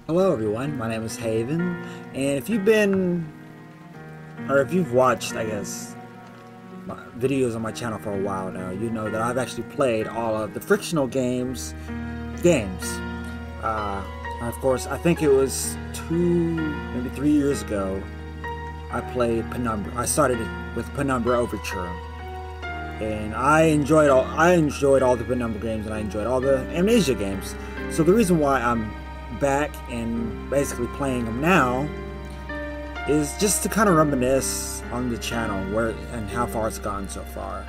Hello everyone, my name is Haven, and if you've watched, I guess, my videos on my channel for a while now, you know that I've actually played all of the frictional games. Of course, I think it was maybe 3 years ago, I played Penumbra. I started with Penumbra Overture, and I enjoyed all the Penumbra games, and I enjoyed all the Amnesia games. So the reason why I'm back and basically playing them now is just to kind of reminisce on the channel and how far it's gone so far.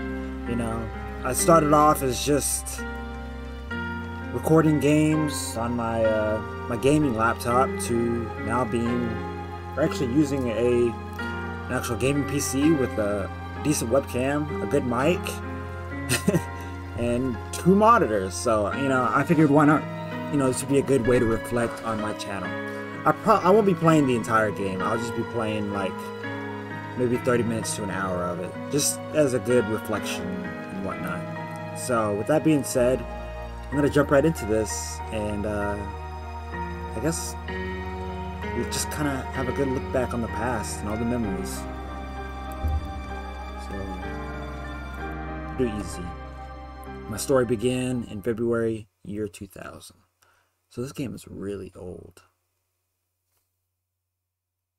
You know, I started off as just recording games on my my gaming laptop to now actually using an actual gaming PC with a decent webcam, a good mic, and 2 monitors. So, you know, I figured why not, you know, this would be a good way to reflect on my channel. I won't be playing the entire game. I'll just be playing like maybe 30 minutes to an hour of it, just as a good reflection and whatnot. So with that being said, I'm gonna jump right into this, and I guess we just kind of have a good look back on the past and all the memories. So, pretty easy. My story began in February year 2000. So this game is really old.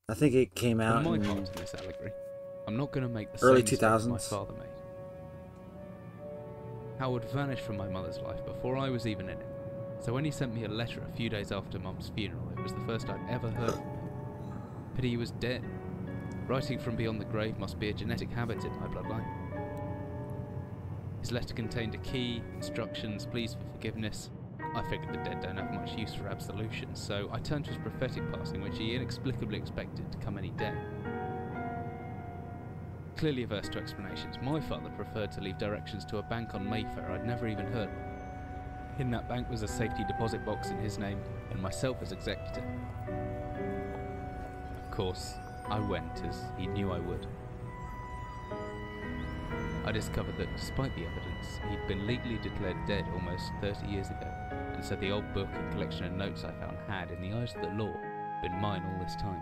I think it came out in this allegory. I'm not going to make the early same 2000s. my father made. Howard vanished from my mother's life before I was even in it. So when he sent me a letter a few days after Mum's funeral, it was the first I'd ever heard from him. Pity he was dead. Writing from beyond the grave must be a genetic habit in my bloodline. His letter contained a key, instructions, pleas for forgiveness. I figured the dead don't have much use for absolution, so I turned to his prophetic passing, which he inexplicably expected to come any day. Clearly averse to explanations, my father preferred to leave directions to a bank on Mayfair I'd never even heard of. In that bank was a safety deposit box in his name, and myself as executor. Of course, I went, as he knew I would. I discovered that despite the evidence, he'd been legally declared dead almost 30 years ago, and so the old book and collection of notes I found had, in the eyes of the law, been mine all this time.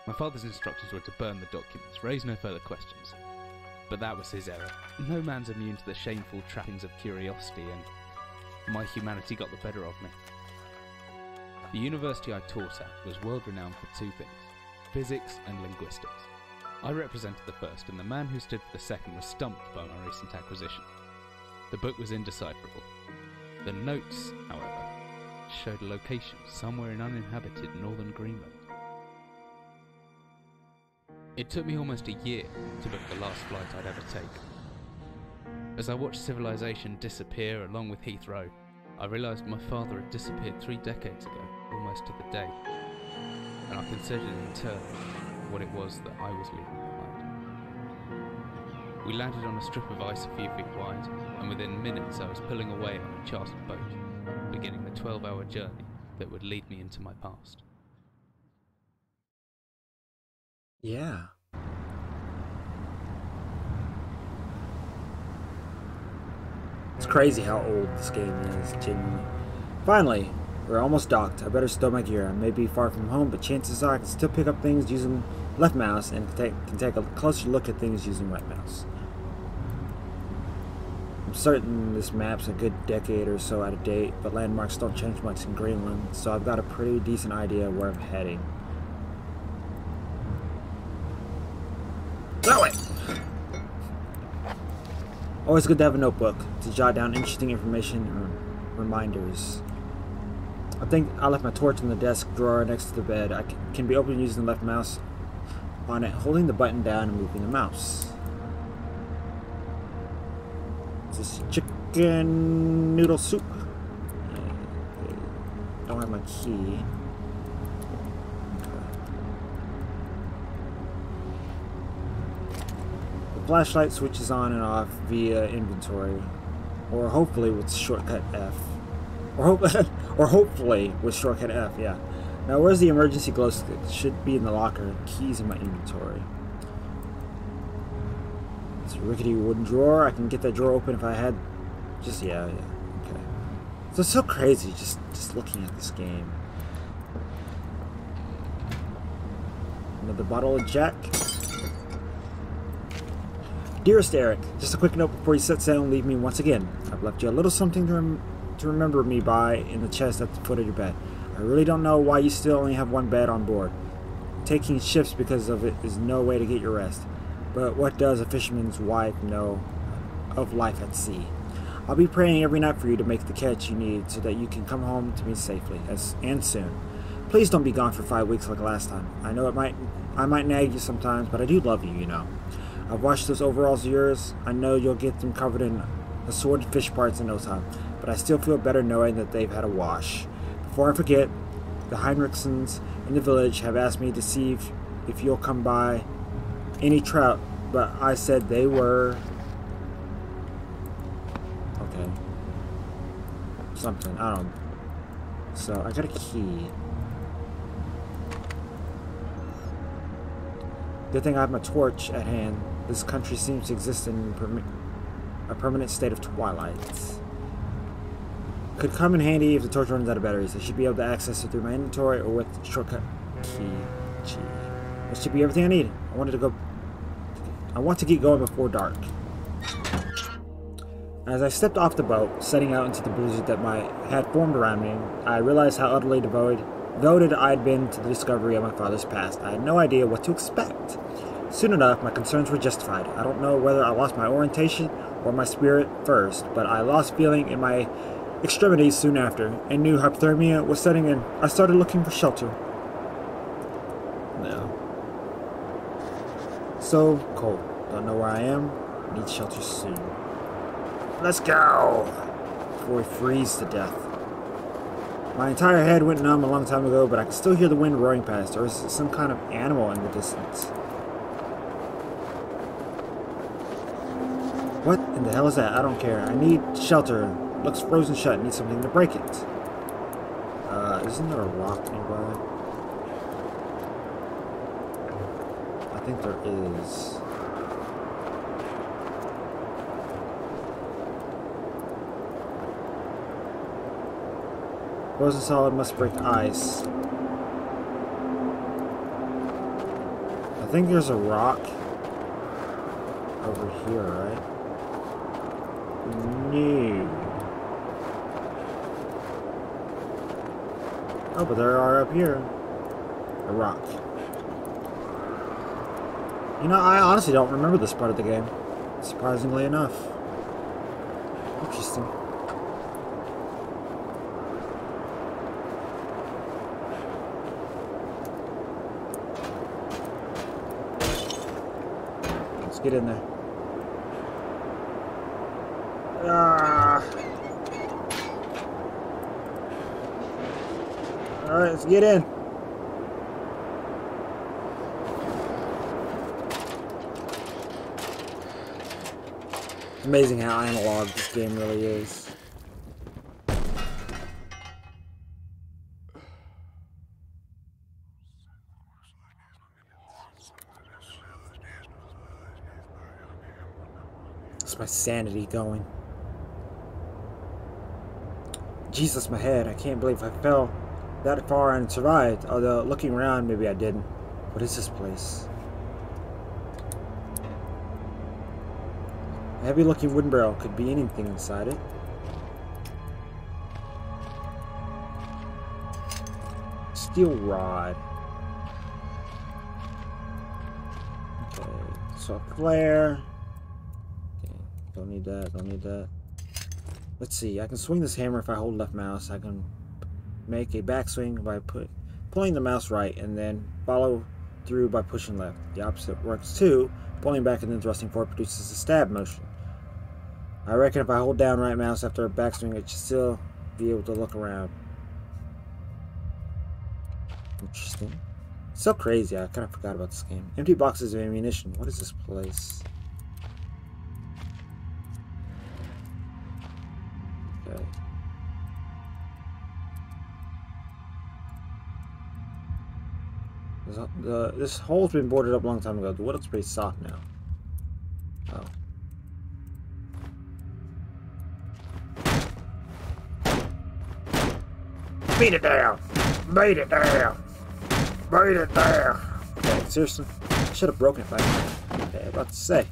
My father's instructions were to burn the documents, raise no further questions. But that was his error. No man's immune to the shameful trappings of curiosity, and my humanity got the better of me. The university I taught at was world renowned for 2 things: physics and linguistics. I represented the first, and the man who stood for the second was stumped by my recent acquisition. The book was indecipherable. The notes, however, showed a location somewhere in uninhabited northern Greenland. It took me almost a year to book the last flight I'd ever take. As I watched civilization disappear along with Heathrow, I realised my father had disappeared 3 decades ago, almost to the day, and I considered in turn what it was that I was leaving behind. We landed on a strip of ice a few feet wide, and within minutes I was pulling away on a chartered boat, beginning the 12-hour journey that would lead me into my past. Yeah. It's crazy how old this game is, genuinely. Finally, we're almost docked. I better stow my gear. I may be far from home, but chances are I can still pick up things using left mouse and can take a closer look at things using right mouse. I'm certain this map's a good decade or so out of date, but landmarks don't change much in Greenland, so I've got a pretty decent idea of where I'm heading. That way! Always good to have a notebook to jot down interesting information or reminders. I think I left my torch in the desk drawer next to the bed. I can be opened using the left mouse on it, holding the button down and moving the mouse. Is this chicken noodle soup? Don't have my key. The flashlight switches on and off via inventory, or hopefully with shortcut F. Or hopefully with shortcut F, yeah. Now where's the emergency glow stick? It should be in the locker. Keys in my inventory. It's a rickety wooden drawer. I can get that drawer open if I had just, yeah, okay. So it's so crazy just looking at this game. Another bottle of Jack. Dearest Eric, just a quick note before you set sail and leave me once again. I've left you a little something to remember me by in the chest at the foot of your bed. I really don't know why you still only have one bed on board. Taking shifts because of it is no way to get your rest. But what does a fisherman's wife know of life at sea? I'll be praying every night for you to make the catch you need so that you can come home to me safely, and soon. Please don't be gone for 5 weeks like last time. I know I might nag you sometimes, but I do love you, you know. I've washed those overalls of yours. I know you'll get them covered in assorted fish parts in no time, but I still feel better knowing that they've had a wash. Before I forget, the Heinrichsons in the village have asked me to see if you'll come by any trout, but I said they were... okay. Something, I don't know. So, I got a key. Good thing I have my torch at hand. This country seems to exist in a permanent state of twilight. Could come in handy if the torch runs out of batteries. I should be able to access it through my inventory or with shortcut key. Gee. That should be everything I need. I want to get going before dark. As I stepped off the boat, setting out into the blizzard that had formed around me, I realized how utterly devoted I had been to the discovery of my father's past. I had no idea what to expect. Soon enough, my concerns were justified. I don't know whether I lost my orientation or my spirit first, but I lost feeling in my extremities soon after, and knew hypothermia was setting in. I started looking for shelter. No. So cold. Don't know where I am. Need shelter soon. Let's go! Before we freeze to death. My entire head went numb a long time ago, but I can still hear the wind roaring past. Or is it some kind of animal in the distance? What in the hell is that? I don't care. I need shelter. Looks frozen shut. Need something to break it. Isn't there a rock nearby? I think there is. Frozen solid must break ice. I think there's a rock over here, right? No. Oh, but there are up here. A rock. You know, I honestly don't remember this part of the game. Surprisingly enough. Interesting. Let's get in there. Ah. Alright, let's get in. It's amazing how analog this game really is. It's my sanity going. Jesus, my head. I can't believe I fell that far and survived. Although, looking around, maybe I didn't. What is this place? A heavy-looking wooden barrel. Could be anything inside it. Steel rod. Okay, so a flare. Okay, don't need that, don't need that. Let's see, I can swing this hammer if I hold left mouse. I can make a backswing by pulling the mouse right and then follow through by pushing left. The opposite works too. Pulling back and then thrusting forward produces a stab motion. I reckon if I hold down right mouse after a backswing, it should still be able to look around. Interesting. So crazy, I kind of forgot about this game. Empty boxes of ammunition. What is this place? Okay. This hole's been boarded up a long time ago. The wood looks pretty soft now. Oh. Beat it down! Beat it down! Beat it down! Okay, seriously? I should have broken it by now. Okay, about to say.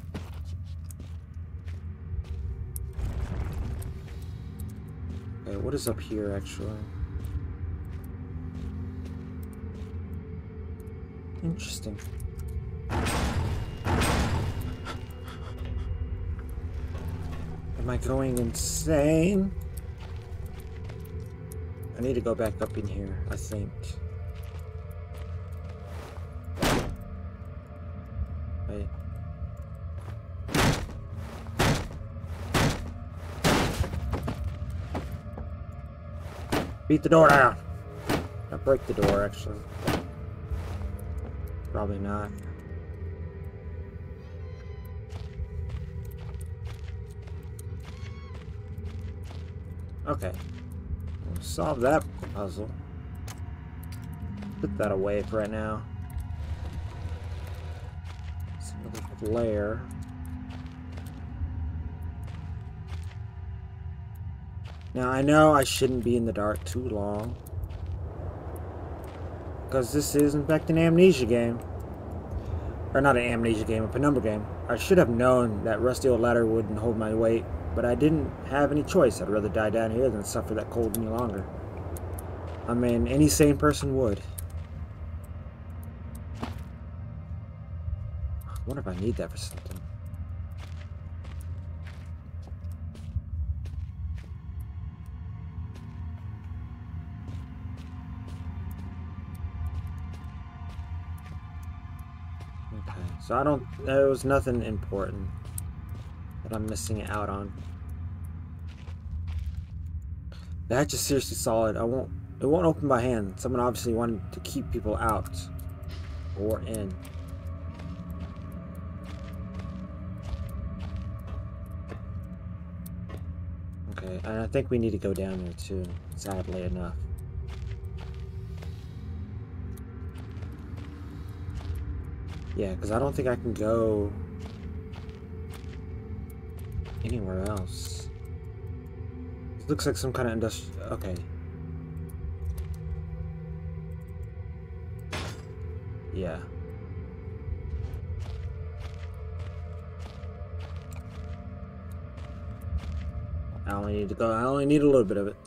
Okay, what is up here, actually? Interesting. Am I going insane? I need to go back up in here, I think. Wait. Beat the door down! I'll break the door, actually. Probably not. Okay. We'll solve that puzzle. Put that away for right now. It's another flare. Now, I know I shouldn't be in the dark too long. Because this is, in fact, an amnesia game. Or not an amnesia game, a Penumbra game. I should have known that rusty old ladder wouldn't hold my weight, but I didn't have any choice. I'd rather die down here than suffer that cold any longer. I mean, any sane person would. I wonder if I need that for something. Okay, so there was nothing important that I'm missing out on. The hatch is seriously solid. It won't open by hand. Someone obviously wanted to keep people out or in. Okay, and I think we need to go down there too, sadly enough. Yeah, because I don't think I can go anywhere else. It looks like some kind of industrial... Okay. Yeah. I only need to go... I only need a little bit of it.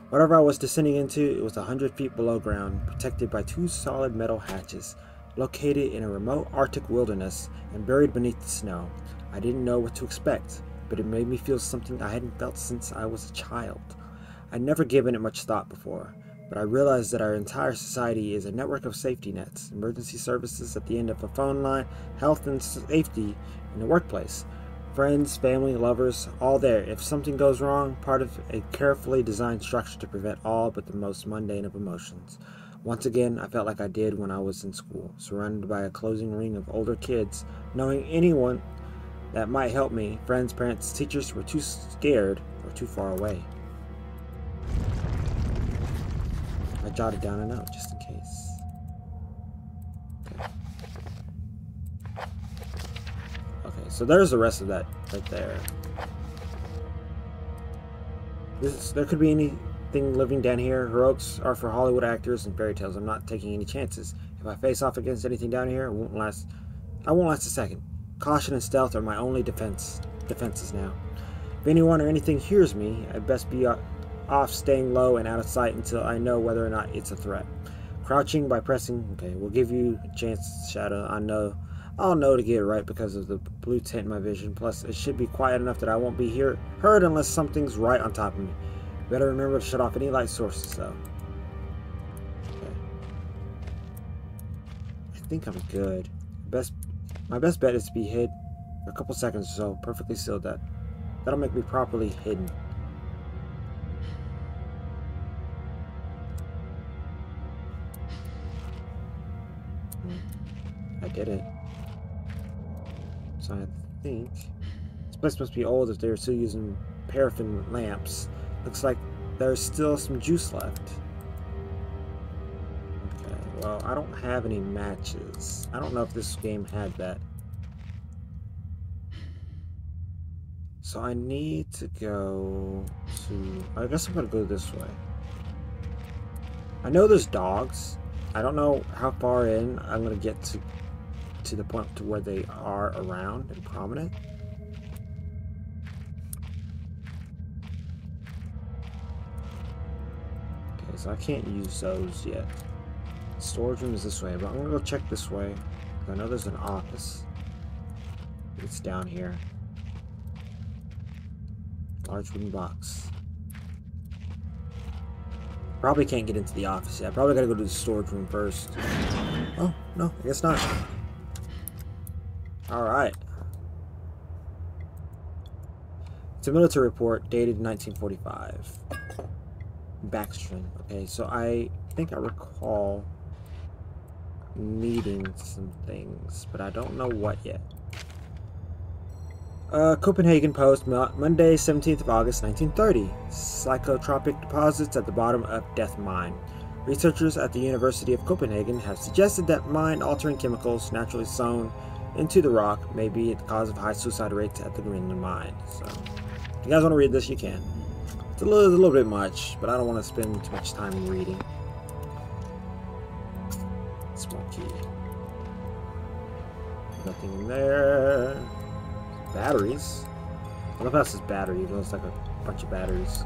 Whatever I was descending into, it was 100 feet below ground, protected by 2 solid metal hatches, located in a remote Arctic wilderness and buried beneath the snow. I didn't know what to expect, but it made me feel something I hadn't felt since I was a child. I'd never given it much thought before, but I realized that our entire society is a network of safety nets, emergency services at the end of a phone line, health and safety in the workplace. Friends, family, lovers, all there. If something goes wrong, part of a carefully designed structure to prevent all but the most mundane of emotions. Once again, I felt like I did when I was in school, surrounded by a closing ring of older kids, knowing anyone that might help me. Friends, parents, teachers were too scared or too far away. I jotted down a note just in case. Okay. Okay, so there's the rest of that right there. There could be anything living down here. Heroics are for Hollywood actors and fairy tales. I'm not taking any chances. If I face off against anything down here, I won't last a second. Caution and stealth are my only defenses now. If anyone or anything hears me, I'd best be off, staying low and out of sight until I know whether or not it's a threat. Crouching by pressing, okay, will give you a chance, Shadow. I'll know to get it right because of the blue tint in my vision. Plus, it should be quiet enough that I won't be heard unless something's right on top of me. Better remember to shut off any light sources, though. Okay. I think I'm good. My best bet is to be hid for a couple seconds or so, perfectly sealed. That'll make me properly hidden. I did it. So I think this place must be old if they're still using paraffin lamps. Looks like there's still some juice left. Okay, well, I don't have any matches. I don't know if this game had that. So I need to go to... I guess I'm gonna go this way. I know there's dogs. I don't know how far in I'm gonna get to the point to where they are around and prominent. Okay, so I can't use those yet. Storage room is this way, but I'm gonna go check this way. I know there's an office. It's down here. Large wooden box. Probably can't get into the office yet. Probably gotta go to the storage room first. Oh, no, I guess not. Alright. It's a military report dated 1945. Backstream. Okay, so I think I recall needing some things, but I don't know what yet. Copenhagen Post, Monday, 17th of August, 1930. Psychotropic deposits at the bottom of Death Mine. Researchers at the University of Copenhagen have suggested that mind-altering chemicals naturally sown into the rock may be the cause of high suicide rates at the Greenland mine. So, if you guys want to read this, you can. It's a little bit much, but I don't want to spend too much time reading. Small key. Nothing in there. Batteries. I love how it says battery. It looks like a bunch of batteries.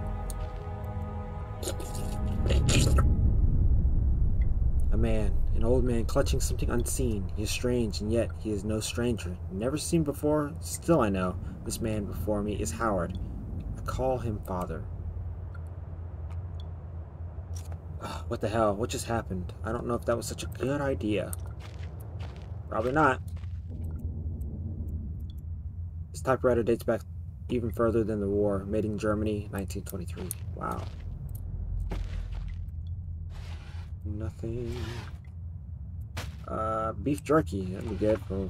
A man, an old man clutching something unseen. He is strange, and yet he is no stranger. Never seen before, still I know. This man before me is Howard. I call him father. What the hell? What just happened? I don't know if that was such a good idea. Probably not. This typewriter dates back even further than the war. Made in Germany, 1923. Wow. Nothing. Beef jerky. That'd be good for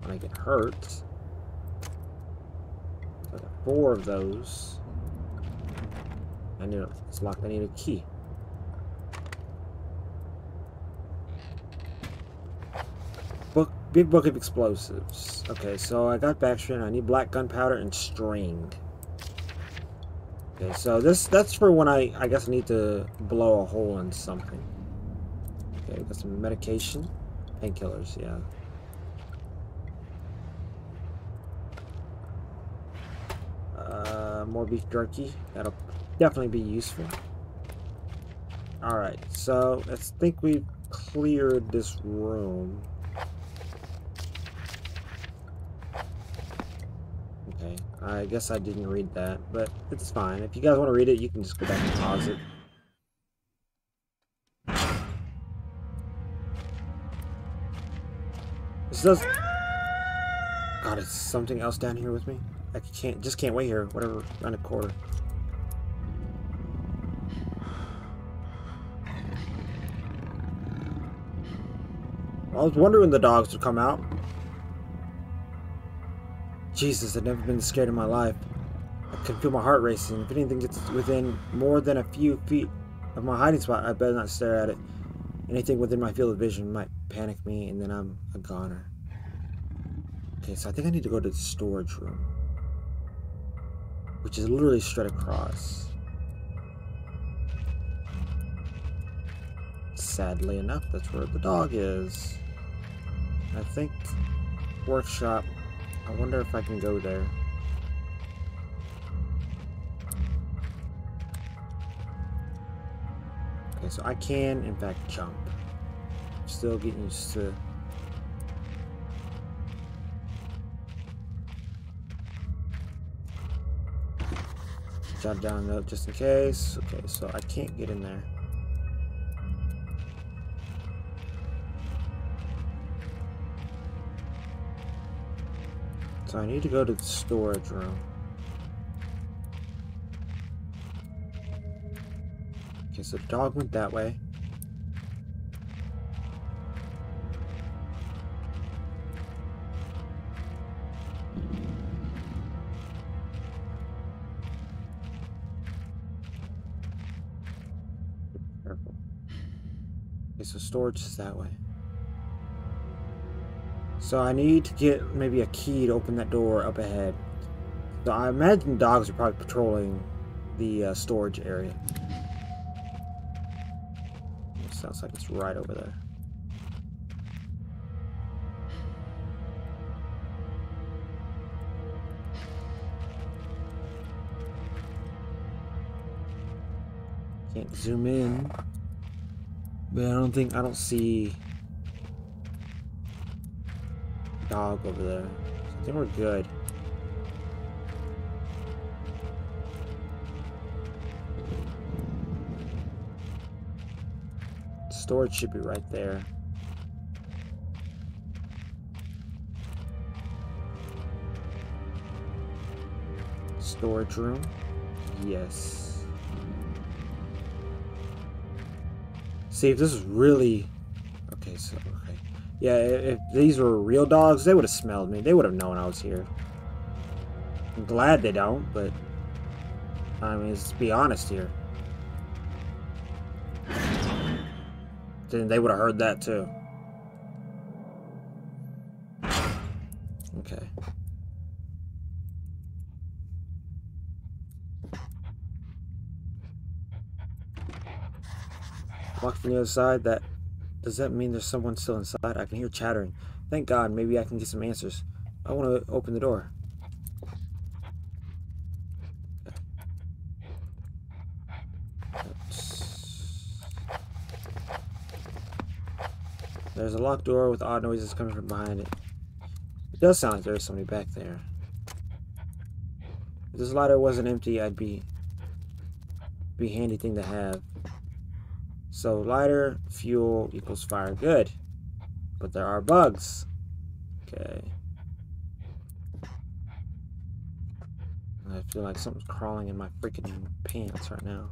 when I get hurt. So I got 4 of those. It's locked. I need a key. Big book of explosives. Okay, so I got backstring. I need black gunpowder and string. Okay, so that's for when I guess I need to blow a hole in something. Okay, got some medication. Painkillers, yeah. More beef jerky. That'll definitely be useful. Alright, so let's think we've cleared this room. Okay, I guess I didn't read that, but it's fine. If you guys want to read it, you can just go back and pause it. This does... God, is something else down here with me? I just can't wait here. Whatever, around a quarter. I was wondering when the dogs would come out. Jesus, I've never been scared in my life. I can feel my heart racing. If anything gets within more than a few feet of my hiding spot, I better not stare at it. Anything within my field of vision might panic me, and then I'm a goner. Okay, so I think I need to go to the storage room, which is literally straight across. Sadly enough, that's where the dog is. I think workshop. I wonder if I can go there. Okay, so I can, in fact, jump. Still getting used to... Jot down a note just in case. Okay, so I can't get in there. So I need to go to the storage room. Okay, so the dog went that way. Careful. Okay, so storage is that way. So I need to get maybe a key to open that door up ahead. So I imagine dogs are probably patrolling the storage area. It sounds like it's right over there. Can't zoom in, but I don't see dog over there. So I think we're good. Storage should be right there. Storage room. Yes. See, if this is really... Okay, so... Okay. Yeah, if these were real dogs, they would have smelled me. They would have known I was here. I'm glad they don't, but... I mean, let's be honest here. Then they would have heard that too. Okay. Walk from the other side. Does that mean there's someone still inside? I can hear chattering. Thank God, maybe I can get some answers. I want to open the door. There's a locked door with odd noises coming from behind it. It does sound like there's somebody back there. If this lighter wasn't empty, I'd be a handy thing to have. So lighter, fuel equals fire. Good. But there are bugs. Okay. I feel like something's crawling in my freaking pants right now.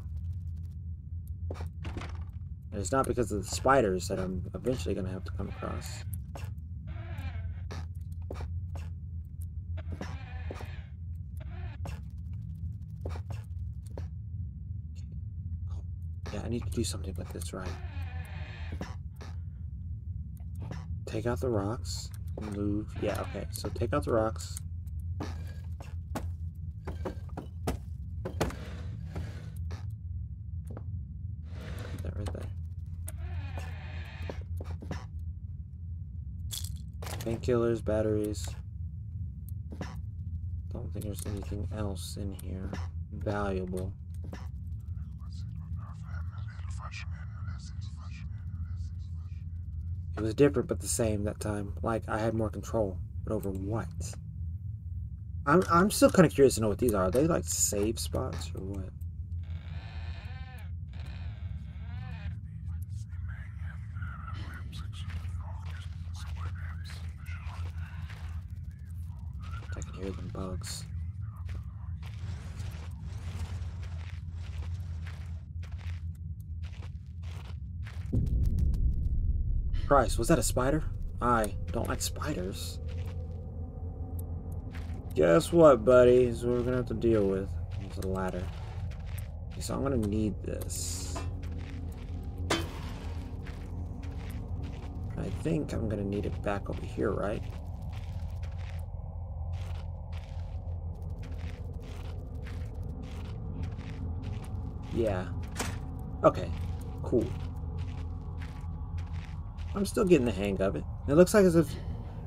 And it's not because of the spiders that I'm eventually going to have to come across. Oh, yeah, I need to do something with this, right? Take out the rocks. Move. Yeah, okay. So take out the rocks. That right there. Painkillers, batteries. Don't think there's anything else in here valuable. It was different but the same that time. Like I had more control. But over what? I'm still kind of curious to know what these are. Are they like save spots or what? I can hear them bugs. Christ, was that a spider? I don't like spiders. Guess what, buddy? Is what we're gonna have to deal with. It's a ladder. Okay, so I'm gonna need this. I think I'm gonna need it back over here, right? Yeah. Okay. Cool. I'm still getting the hang of it. It looks like as if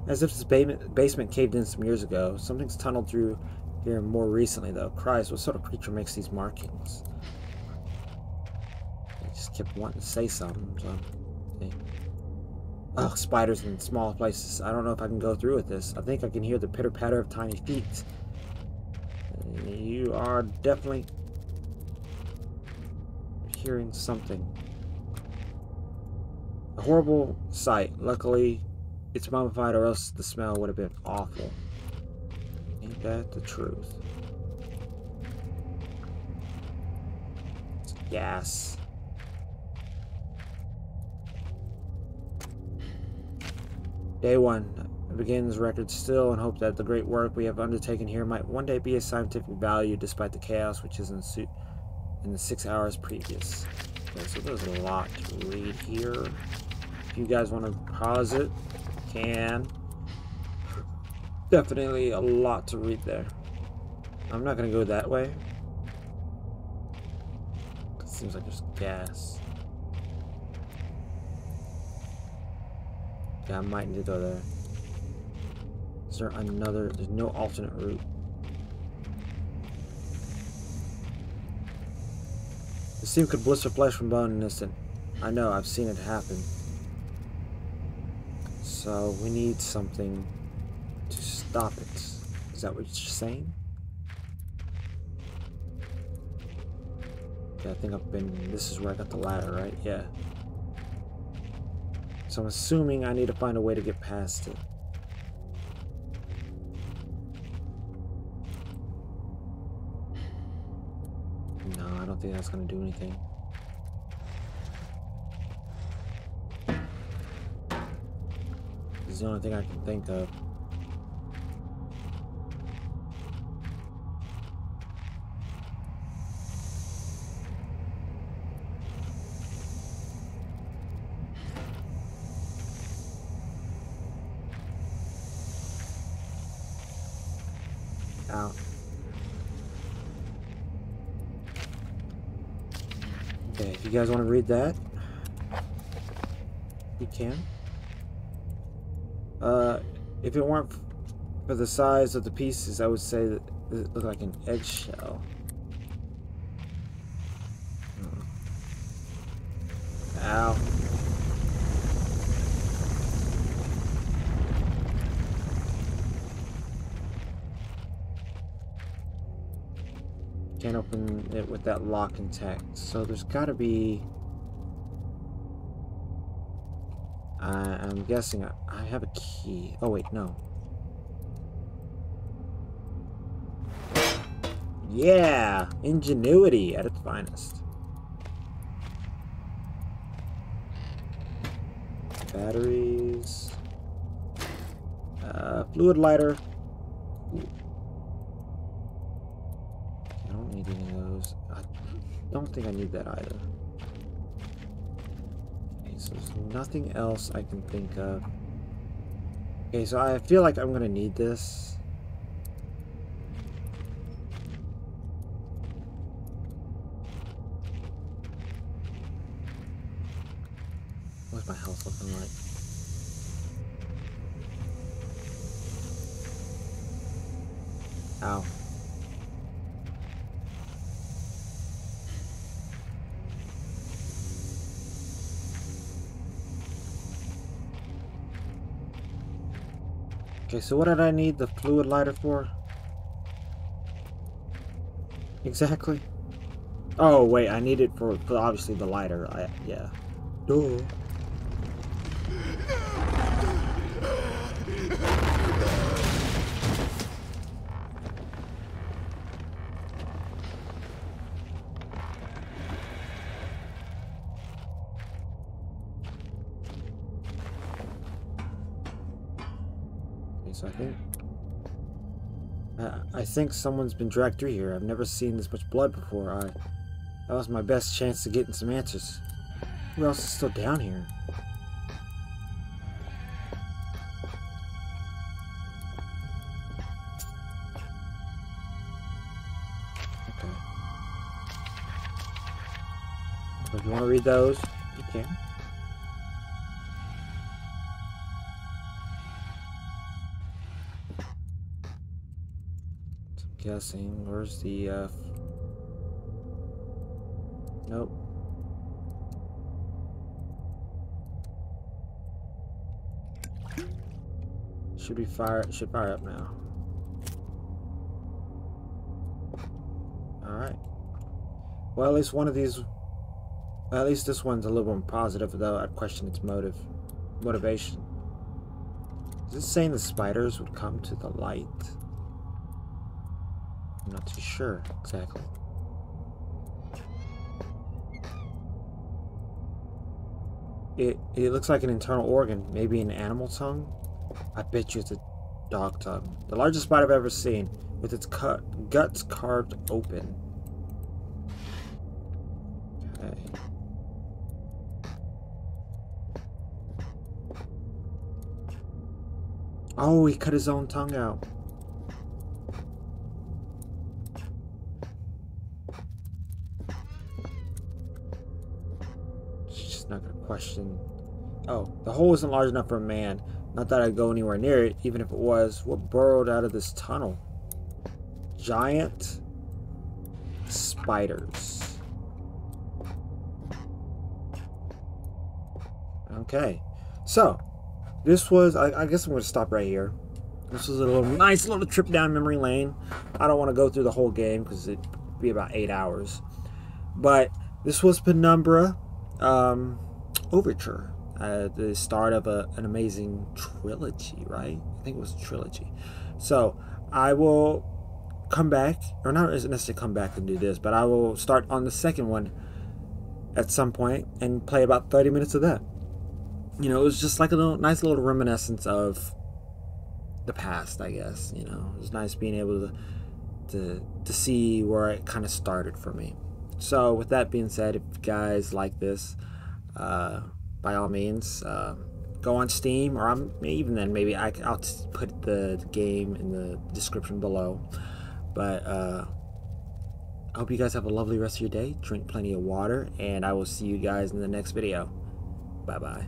this basement caved in some years ago. Something's tunneled through here more recently, though. Christ, what sort of creature makes these markings? I just kept wanting to say something. So, okay. Oh, spiders in small places. I don't know if I can go through with this. I think I can hear the pitter-patter of tiny feet. You are definitely hearing something. A horrible sight. Luckily, it's mummified, or else the smell would have been awful. Ain't that the truth? It's gas. Day 1. I begin this record still and hope that the great work we have undertaken here might one day be of scientific value despite the chaos which is ensued in the 6 hours previous. Okay, so there's a lot to read here. If you guys want to pause it, can. Definitely a lot to read there. I'm not going to go that way. It seems like there's gas. Yeah, I might need to go there. Is there another? There's no alternate route. The steam could blister flesh from bone in an instant. I know, I've seen it happen. So we need something to stop it. Is that what you're saying? Yeah, I think I've been... This is where I got the ladder, right? Yeah. So I'm assuming I need to find a way to get past it. No, I don't think that's going to do anything. This is the only thing I can think of. Ow. Okay, if you guys want to read that, you can. If it weren't for the size of the pieces, I would say that it looked like an eggshell. Ow. Can't open it with that lock intact. So there's gotta be... I'm guessing I have a key. Oh wait, no. Yeah! Ingenuity at its finest. Batteries. Fluid lighter. Ooh. I don't need any of those. I don't think I need that either. Okay, so there's nothing else I can think of. Okay, so I feel like I'm gonna need this. What's my health looking like? Ow. Okay, so what did I need the fluid lighter for? Exactly. Oh, wait, I need it for obviously the lighter. Yeah. Duh. So I think someone's been dragged through here. I've never seen this much blood before. That was my best chance to get some answers. Who else is still down here? Okay. So if you want to read those, you can. Guessing where's the nope. Should fire up now. Alright. Well, at least one of these, at least this one's a little more positive, though I'd question its motivation. Is this saying the spiders would come to the light? I'm not too sure exactly. It looks like an internal organ, maybe an animal tongue. I bet you it's a dog tongue. The largest spider I've ever seen, with its guts carved open. Okay. Oh, he cut his own tongue out. She's just not gonna question. Oh, the hole isn't large enough for a man. Not that I'd go anywhere near it, even if it was. What burrowed out of this tunnel? Giant spiders. Okay. So, this was... I guess I'm going to stop right here. This was a nice little trip down memory lane. I don't want to go through the whole game because it'd be about 8 hours. But this was Penumbra Overture. The start of an amazing trilogy, right? I think it was a trilogy. So I will come back, or not necessarily come back and do this, but I will start on the second one at some point and play about 30 minutes of that. You know, it was just like a nice little reminiscence of the past, I guess. You know, it was nice being able to see where it kind of started for me. So with that being said, if you guys like this, by all means, go on Steam, or even then maybe I'll put the game in the description below. But I hope you guys have a lovely rest of your day. Drink plenty of water, and I will see you guys in the next video. Bye bye.